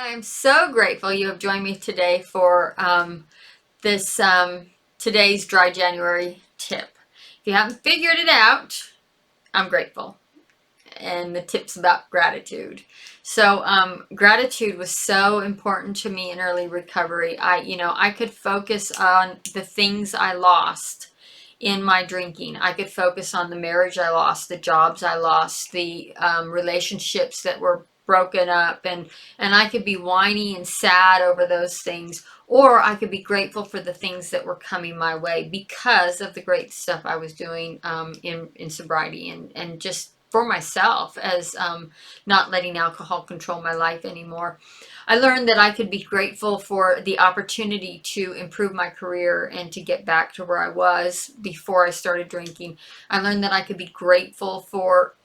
I am so grateful you have joined me today for this today's dry January tip. If you haven't figured it out, I'm grateful. And the tip's about gratitude. So gratitude was so important to me in early recovery. I could focus on the things I lost in my drinking. I could focus on the marriage I lost, the jobs I lost, the relationships that were broken up, and I could be whiny and sad over those things, or I could be grateful for the things that were coming my way because of the great stuff I was doing in sobriety and just for myself as not letting alcohol control my life anymore. I learned that I could be grateful for the opportunity to improve my career and to get back to where I was before I started drinking. I learned that I could be grateful for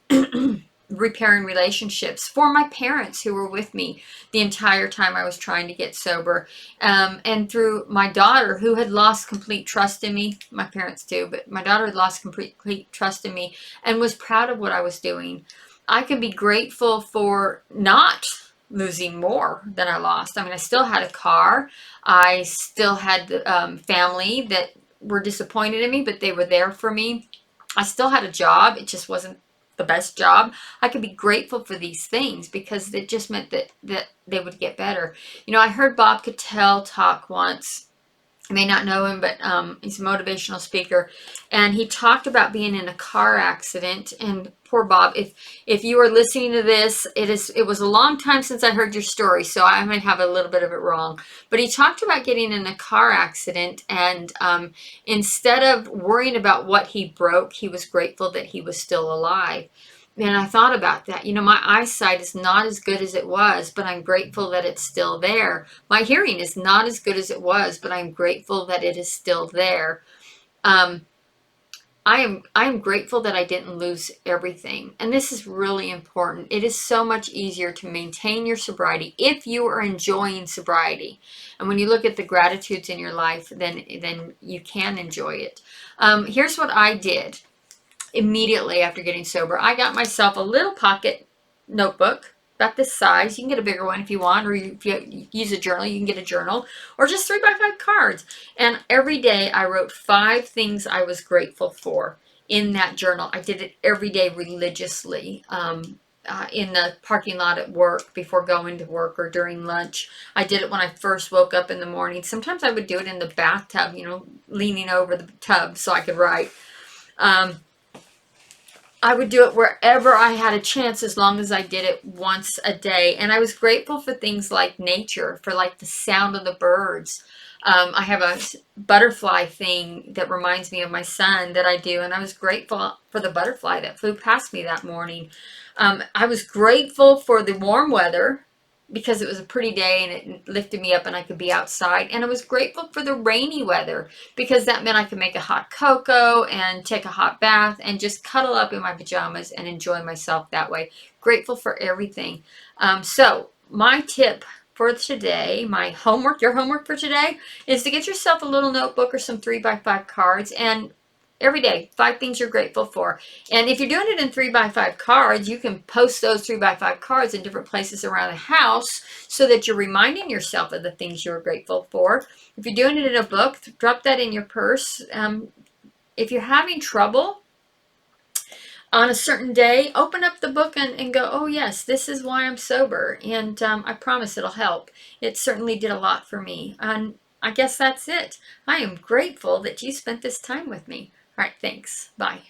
repairing relationships, for my parents who were with me the entire time I was trying to get sober, and through my daughter who had lost complete trust in me. My parents too, but my daughter had lost complete trust in me and was proud of what I was doing. I can be grateful for not losing more than I lost. I mean, I still had a car. I still had family that were disappointed in me, but they were there for me. I still had a job. It just wasn't the best job. I could be grateful for these things because it just meant that they would get better. I heard Bob Cattell talk once. You may not know him, but he's a motivational speaker, and he talked about being in a car accident. And poor Bob, if you are listening to this, it was a long time since I heard your story, so I might have a little bit of it wrong. But he talked about getting in a car accident, and instead of worrying about what he broke, he was grateful that he was still alive. And I thought about that. My eyesight is not as good as it was, but I'm grateful that it's still there. My hearing is not as good as it was, but I'm grateful that it is still there. Um, I am grateful that I didn't lose everything. And this is really important. It is so much easier to maintain your sobriety if you are enjoying sobriety. And when you look at the gratitudes in your life, then you can enjoy it. Here's what I did immediately after getting sober. I got myself a little pocket notebook about this size. You can get a bigger one if you want, or if you use a journal, you can get a journal, or just 3x5 cards. And every day I wrote 5 things I was grateful for in that journal. I did it every day religiously. In the parking lot at work before going to work or during lunch. I did it when I first woke up in the morning. Sometimes I would do it in the bathtub, leaning over the tub so I could write. I would do it wherever I had a chance as long as I did it once a day. And I was grateful for things like nature, for like the sound of the birds. I have a butterfly thing that reminds me of my son that I do. And I was grateful for the butterfly that flew past me that morning. I was grateful for the warm weather because it was a pretty day and it lifted me up and I could be outside. And I was grateful for the rainy weather because that meant I could make a hot cocoa and take a hot bath and just cuddle up in my pajamas and enjoy myself that way. Grateful for everything. So my tip for today, your homework for today is to get yourself a little notebook or some 3x5 cards and every day, 5 things you're grateful for. And if you're doing it in 3x5 cards, you can post those 3x5 cards in different places around the house so that you're reminding yourself of the things you're grateful for. If you're doing it in a book, drop that in your purse. If you're having trouble on a certain day, open up the book and go, oh yes, this is why I'm sober. And I promise it'll help. It certainly did a lot for me. And I guess that's it. I am grateful that you spent this time with me. All right, thanks. Bye.